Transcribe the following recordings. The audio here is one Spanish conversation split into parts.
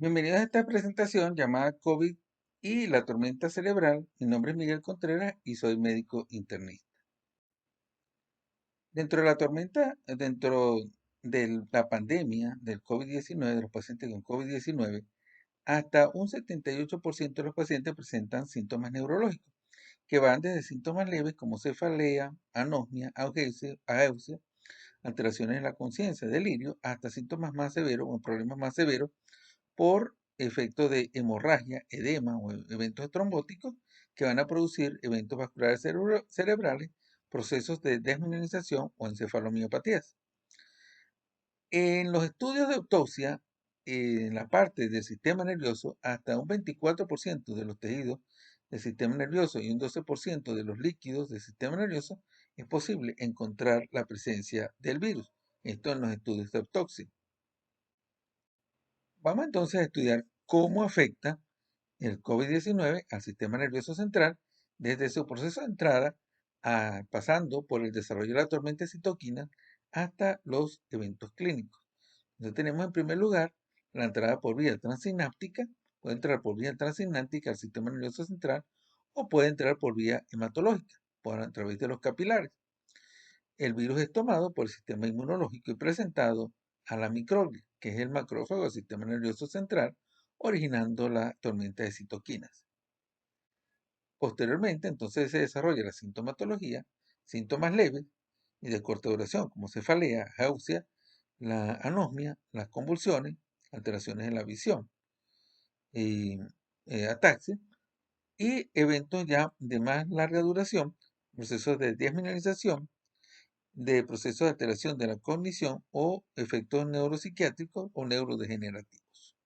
Bienvenidos a esta presentación llamada COVID y la tormenta cerebral. Mi nombre es Miguel Contreras y soy médico internista. Dentro de la pandemia del COVID-19, de los pacientes con COVID-19, hasta un 78% de los pacientes presentan síntomas neurológicos, que van desde síntomas leves como cefalea, anosmia, ageusia, alteraciones en la conciencia, delirio, hasta síntomas más severos o problemas más severos por efecto de hemorragia, edema o eventos trombóticos que van a producir eventos vasculares cerebrales, procesos de desmineralización o encefalomiopatías. En los estudios de autopsia, en la parte del sistema nervioso, hasta un 24% de los tejidos del sistema nervioso y un 12% de los líquidos del sistema nervioso es posible encontrar la presencia del virus. Esto en los estudios de autopsia. Vamos entonces a estudiar cómo afecta el COVID-19 al sistema nervioso central desde su proceso de entrada, pasando por el desarrollo de la tormenta de citoquinas hasta los eventos clínicos. Entonces tenemos en primer lugar la entrada por vía transináptica, puede entrar por vía transináptica al sistema nervioso central o puede entrar por vía hematológica, a través de los capilares. El virus es tomado por el sistema inmunológico y presentado a la microglia, que es el macrófago del sistema nervioso central, originando la tormenta de citoquinas. Posteriormente, entonces se desarrolla la sintomatología, síntomas leves y de corta duración, como cefalea, ageusia, la anosmia, las convulsiones, alteraciones en la visión, y, ataxia, y eventos ya de más larga duración, procesos de desmineralización, de procesos de alteración de la cognición o efectos neuropsiquiátricos o neurodegenerativos.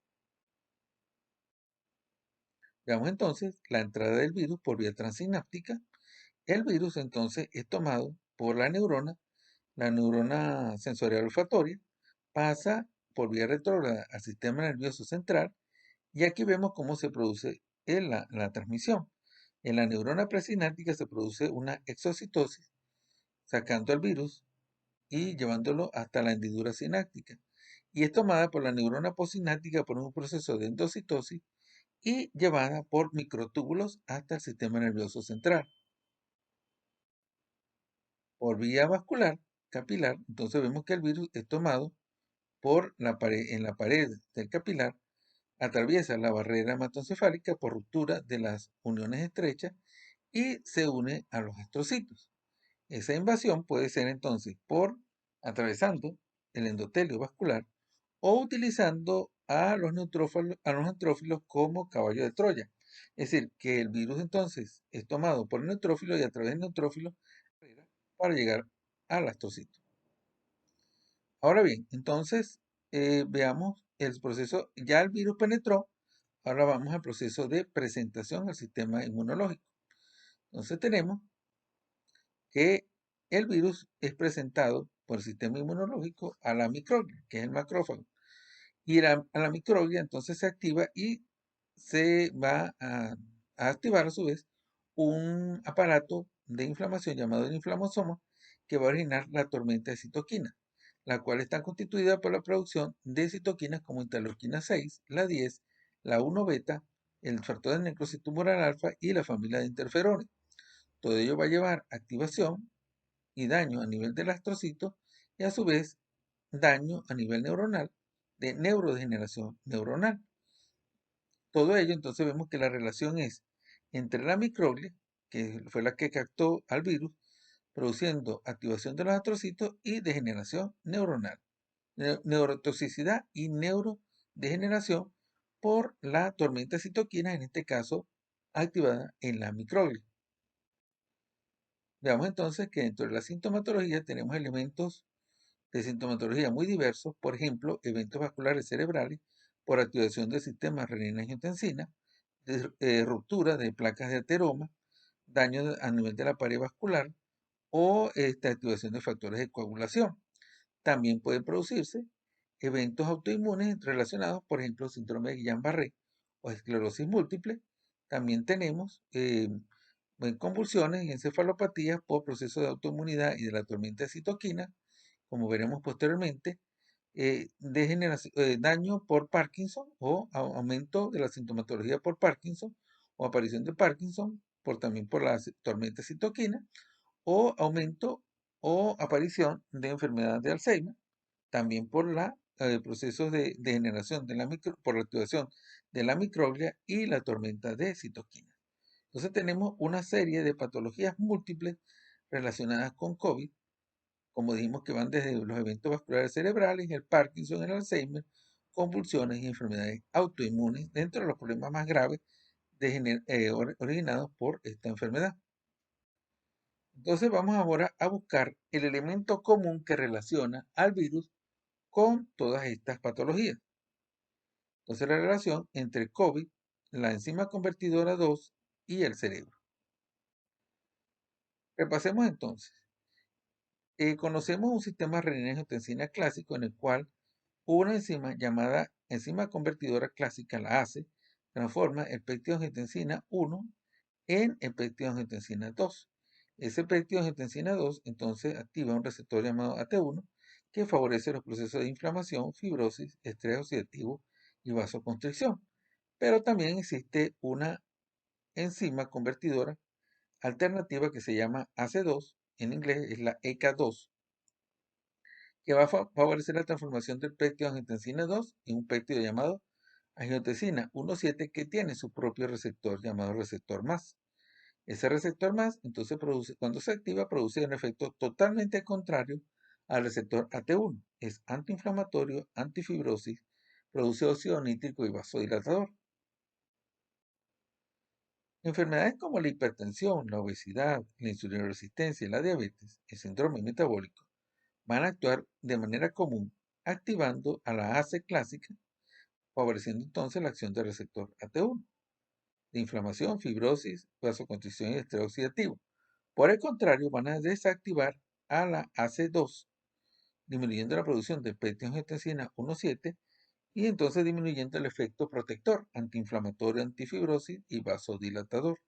Veamos entonces la entrada del virus por vía transináptica. El virus entonces es tomado por la neurona sensorial olfatoria, pasa por vía retrógrada al sistema nervioso central y aquí vemos cómo se produce la transmisión. En la neurona presináptica se produce una exocitosis, sacando al virus y llevándolo hasta la hendidura sináptica. Y es tomada por la neurona postsináptica por un proceso de endocitosis y llevada por microtúbulos hasta el sistema nervioso central. Por vía vascular capilar, entonces vemos que el virus es tomado por la pared, en la pared del capilar, atraviesa la barrera hematoencefálica por ruptura de las uniones estrechas y se une a los astrocitos. Esa invasión puede ser entonces por atravesando el endotelio vascular o utilizando a los neutrófilos como caballo de Troya. Es decir, que el virus entonces es tomado por el neutrófilo y a través del neutrófilo para llegar al astrocito. Ahora bien, entonces veamos el proceso, ya el virus penetró, ahora vamos al proceso de presentación al sistema inmunológico. Entonces tenemos que el virus es presentado por el sistema inmunológico a la microglia, que es el macrófago. Y a la microglia entonces se activa y se va a activar a su vez un aparato de inflamación llamado el inflamosoma que va a originar la tormenta de citoquinas, la cual está constituida por la producción de citoquinas como interleuquina 6, la 10, la 1 beta, el factor de necrosis tumoral alfa y la familia de interferones. Todo ello va a llevar activación y daño a nivel del astrocito y a su vez daño a nivel neuronal de neurodegeneración neuronal. Todo ello entonces vemos que la relación es entre la microglia, que fue la que captó al virus, produciendo activación de los astrocitos y degeneración neuronal, neurotoxicidad y neurodegeneración por la tormenta de citoquinas, en este caso activada en la microglia. Veamos entonces que dentro de la sintomatología tenemos elementos de sintomatología muy diversos, por ejemplo, eventos vasculares cerebrales por activación del sistema renina-angiotensina, ruptura de placas de ateroma, daño a nivel de la pared vascular o activación de factores de coagulación. También pueden producirse eventos autoinmunes relacionados, por ejemplo, síndrome de Guillain-Barré o esclerosis múltiple. También tenemos convulsiones y encefalopatías por procesos de autoinmunidad y de la tormenta de citoquina, como veremos posteriormente, daño por Parkinson o aumento de la sintomatología por Parkinson o aparición de Parkinson también por la tormenta citoquina o aumento o aparición de enfermedad de Alzheimer, también por procesos de degeneración por la activación de la microglia y la tormenta de citoquina. Entonces tenemos una serie de patologías múltiples relacionadas con COVID, como dijimos, que van desde los eventos vasculares cerebrales, el Parkinson, el Alzheimer, convulsiones y enfermedades autoinmunes, dentro de los problemas más graves originados por esta enfermedad. Entonces vamos ahora a buscar el elemento común que relaciona al virus con todas estas patologías. Entonces la relación entre COVID, la enzima convertidora 2 y el cerebro. Repasemos entonces. Conocemos un sistema renina-angiotensina clásico en el cual una enzima llamada enzima convertidora clásica, la ACE, transforma el peptidoangiotensina 1 en el peptidoangiotensina 2. Ese peptidoangiotensina 2 entonces activa un receptor llamado AT1 que favorece los procesos de inflamación, fibrosis, estrés oxidativo y vasoconstricción. Pero también existe una enzima convertidora alternativa que se llama AC2, en inglés es la ECA2, que va a favorecer la transformación del peptidoangiotensina 2 en un péptido llamado angiotensina 1,7 que tiene su propio receptor llamado receptor más. Ese receptor más, entonces cuando se activa, produce un efecto totalmente contrario al receptor AT1. Es antiinflamatorio, antifibrosis, produce óxido nítrico y vasodilatador. Enfermedades como la hipertensión, la obesidad, la insulinoresistencia y la diabetes, el síndrome metabólico, van a actuar de manera común activando a la ACE clásica, favoreciendo entonces la acción del receptor AT1, de inflamación, fibrosis, vasoconstricción y estrés oxidativo. Por el contrario, van a desactivar a la AC2, disminuyendo la producción de peptidoangiotensina 1,7 y entonces disminuyendo el efecto protector, antiinflamatorio, antifibrosis y vasodilatador.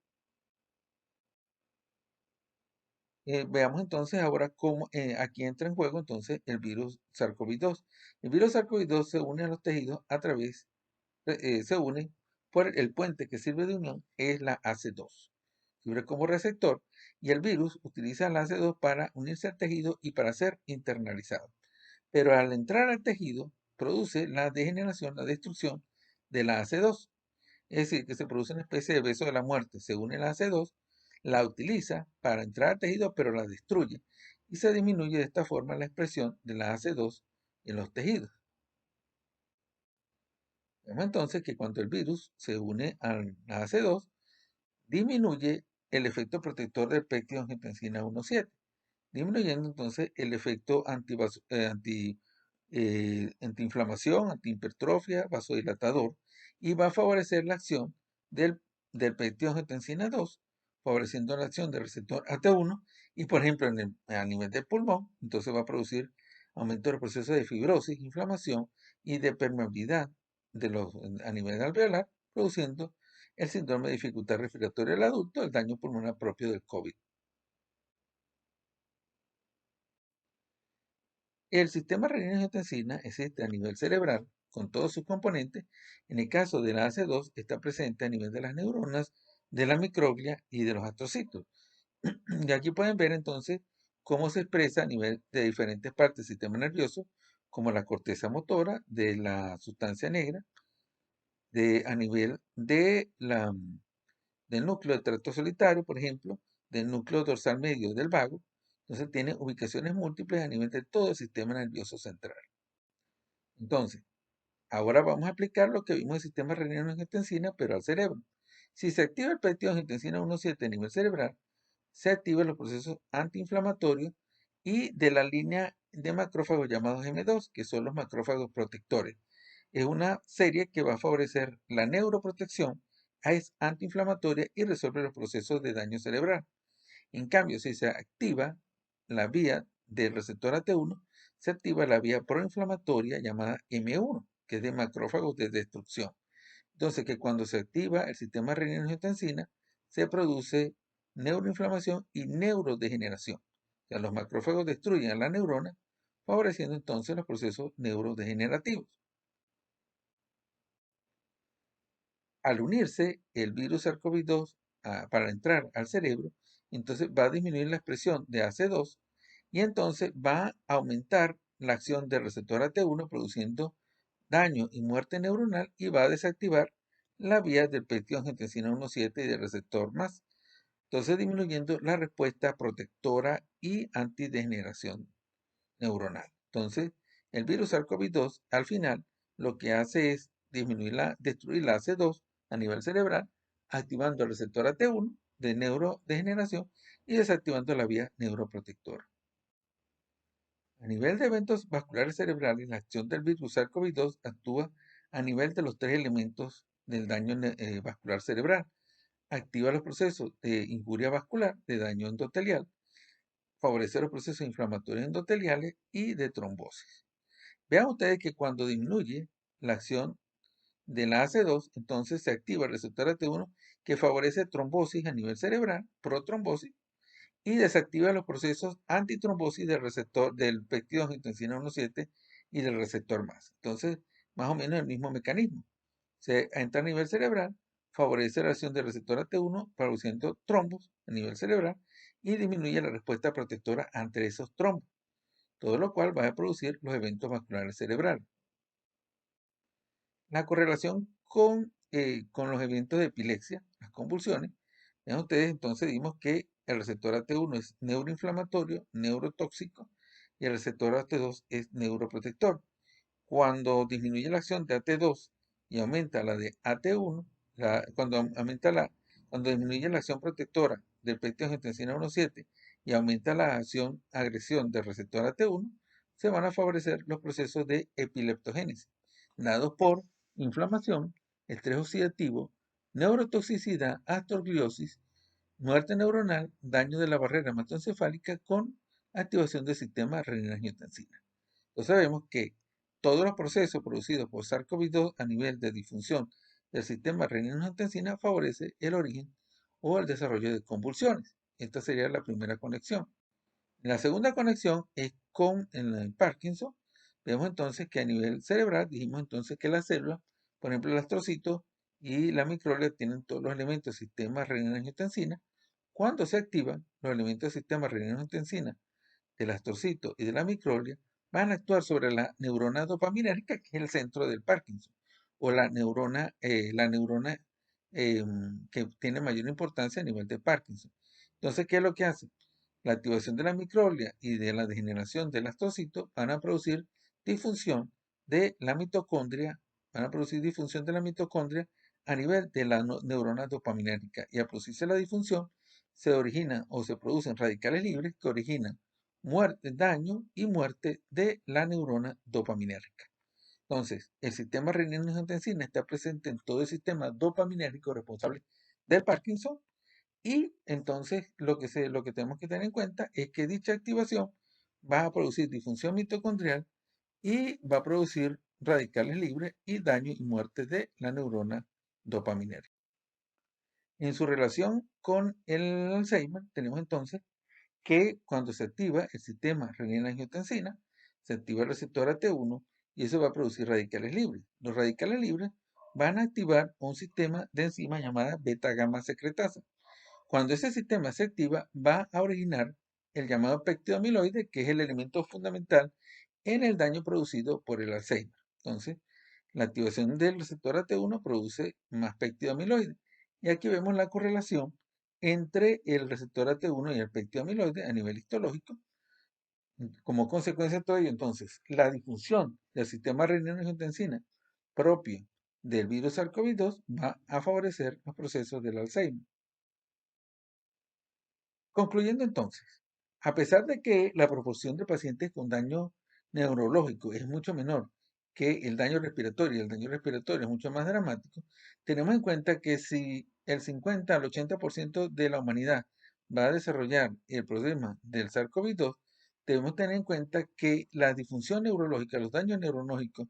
Veamos entonces ahora cómo aquí entra en juego entonces el virus SARS-CoV-2. El virus SARS-CoV-2 se une a los tejidos se une por el puente que sirve de unión, es la AC2. Sirve como receptor y el virus utiliza la AC2 para unirse al tejido y para ser internalizado. Pero al entrar al tejido, produce la degeneración, la destrucción de la AC2. Es decir, que se produce una especie de beso de la muerte. Se une la AC2, la utiliza para entrar al tejido, pero la destruye. Y se disminuye de esta forma la expresión de la AC2 en los tejidos. Vemos entonces que cuando el virus se une a la AC2, disminuye el efecto protector del peptidoangiotensina 1,7, disminuyendo entonces el efecto antiinflamación, antihipertrofia, vasodilatador, y va a favorecer la acción del peptidoangiotensina 2, favoreciendo la acción del receptor AT1, y por ejemplo a nivel del pulmón, entonces va a producir aumento del proceso de fibrosis, inflamación y de permeabilidad a nivel alveolar, produciendo el síndrome de dificultad respiratoria del adulto, el daño pulmonar propio del COVID. El sistema renina-angiotensina existe a nivel cerebral con todos sus componentes. En el caso de la AC2 está presente a nivel de las neuronas, de la microglia y de los astrocitos. Y aquí pueden ver entonces cómo se expresa a nivel de diferentes partes del sistema nervioso, como la corteza motora, de la sustancia negra, a nivel del núcleo del tracto solitario, por ejemplo, del núcleo dorsal medio del vago. Entonces tiene ubicaciones múltiples a nivel de todo el sistema nervioso central. Entonces, ahora vamos a aplicar lo que vimos en el sistema renina-angiotensina, pero al cerebro. Si se activa el peptidoangiotensina 1,7 a nivel cerebral, se activan los procesos antiinflamatorios y de la línea de macrófagos llamados M2, que son los macrófagos protectores. Es una serie que va a favorecer la neuroprotección, es antiinflamatoria y resuelve los procesos de daño cerebral. En cambio, si se activa la vía del receptor AT1, se activa la vía proinflamatoria llamada M1, que es de macrófagos de destrucción. Entonces, que cuando se activa el sistema renina-angiotensina, se produce neuroinflamación y neurodegeneración. O sea, los macrófagos destruyen a la neurona, favoreciendo entonces los procesos neurodegenerativos. Al unirse el virus SARS-CoV-2 para entrar al cerebro, entonces va a disminuir la expresión de AC2 y entonces va a aumentar la acción del receptor AT1 produciendo daño y muerte neuronal y va a desactivar la vía del peptidoangiotensina 1,7 y del receptor más. Entonces disminuyendo la respuesta protectora y antidegeneración neuronal. Entonces, el virus SARS-CoV-2 al final lo que hace es destruir la AC2 a nivel cerebral, activando el receptor AT1 de neurodegeneración y desactivando la vía neuroprotectora. A nivel de eventos vasculares cerebrales, la acción del virus SARS-CoV-2 actúa a nivel de los tres elementos del daño vascular cerebral. Activa los procesos de injuria vascular, de daño endotelial, favorece los procesos inflamatorios endoteliales y de trombosis. Vean ustedes que cuando disminuye la acción de la AC2, entonces se activa el receptor AT1 que favorece trombosis a nivel cerebral, protrombosis, y desactiva los procesos antitrombosis del receptor del peptidoangiotensina 1,7 y del receptor más. Entonces, más o menos el mismo mecanismo. Se entra a nivel cerebral, favorece la acción del receptor AT1 produciendo trombos a nivel cerebral y disminuye la respuesta protectora ante esos trombos, todo lo cual va a producir los eventos vasculares cerebrales. La correlación con los eventos de epilepsia, las convulsiones, vean ustedes, entonces dimos que el receptor AT1 es neuroinflamatorio, neurotóxico, y el receptor AT2 es neuroprotector. Cuando disminuye la acción de AT2 y aumenta la de AT1, cuando disminuye la acción protectora del peptidoangiotensina 1,7 y aumenta la agresión del receptor AT1, se van a favorecer los procesos de epileptogénesis, dados por inflamación, estrés oxidativo, neurotoxicidad, astrogliosis, muerte neuronal, daño de la barrera hematoencefálica con activación del sistema renina-angiotensina. Entonces sabemos que todos los procesos producidos por SARS-CoV-2 a nivel de disfunción del sistema renina-angiotensina favorece el origen o el desarrollo de convulsiones. Esta sería la primera conexión. La segunda conexión es con el Parkinson. Vemos entonces que a nivel cerebral dijimos entonces que las células, por ejemplo el astrocito y la microglia tienen todos los elementos del sistema renina-angiotensina. Cuando se activan los elementos del sistema renina-angiotensina del astrocito y de la microglia, van a actuar sobre la neurona dopaminérgica, que es el centro del Parkinson, o la neurona que tiene mayor importancia a nivel de Parkinson. Entonces, ¿qué es lo que hace? La activación de la microglia y de la degeneración del astrocito van a producir disfunción de la mitocondria, a nivel de la neurona dopaminérgica. Y al producirse la disfunción, se origina o se producen radicales libres que originan muerte, daño y muerte de la neurona dopaminérgica. Entonces, el sistema renina-angiotensina está presente en todo el sistema dopaminérgico responsable del Parkinson y entonces lo que tenemos que tener en cuenta es que dicha activación va a producir disfunción mitocondrial y va a producir radicales libres y daño y muerte de la neurona dopaminérgica. En su relación con el Alzheimer, tenemos entonces que cuando se activa el sistema renina-angiotensina, se activa el receptor AT1 y eso va a producir radicales libres. Los radicales libres van a activar un sistema de enzimas llamada beta-gamma secretasa. Cuando ese sistema se activa, va a originar el llamado peptidoamiloide, que es el elemento fundamental en el daño producido por el Alzheimer. Entonces, la activación del receptor AT1 produce más peptidoamiloide. Y aquí vemos la correlación entre el receptor AT1 y el peptidoamiloide a nivel histológico. Como consecuencia de todo ello, entonces, la disfunción del sistema renina-angiotensina propio del virus SARS-CoV-2 va a favorecer los procesos del Alzheimer. Concluyendo entonces, a pesar de que la proporción de pacientes con daño neurológico es mucho menor que el daño respiratorio, y el daño respiratorio es mucho más dramático, tenemos en cuenta que si el 50 al 80% de la humanidad va a desarrollar el problema del SARS-CoV-2, debemos tener en cuenta que la disfunción neurológica, los daños neurológicos,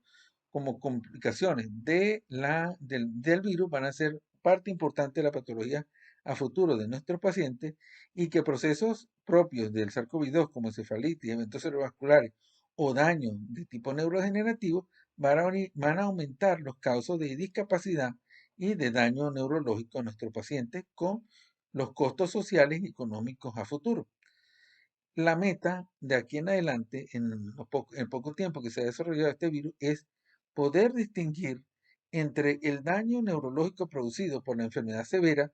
como complicaciones del virus, van a ser parte importante de la patología a futuro de nuestros pacientes y que procesos propios del SARS-CoV-2 como encefalitis, eventos cerebrovasculares o daño de tipo neurodegenerativo van a aumentar los casos de discapacidad y de daño neurológico a nuestros pacientes con los costos sociales y económicos a futuro. La meta de aquí en adelante, en poco tiempo que se ha desarrollado este virus, es poder distinguir entre el daño neurológico producido por la enfermedad severa,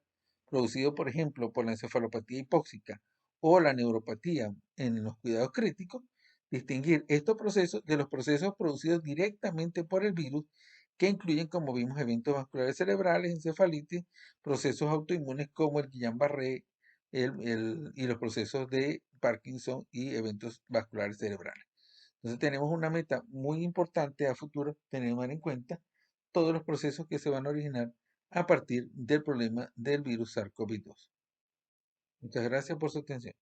producido, por ejemplo, por la encefalopatía hipóxica o la neuropatía en los cuidados críticos, distinguir estos procesos de los procesos producidos directamente por el virus, que incluyen, como vimos, eventos vasculares cerebrales, encefalitis, procesos autoinmunes como el Guillain-Barré, y los procesos de Parkinson y eventos vasculares cerebrales. Entonces tenemos una meta muy importante a futuro, tenemos en cuenta todos los procesos que se van a originar a partir del problema del virus SARS-CoV-2. Muchas gracias por su atención.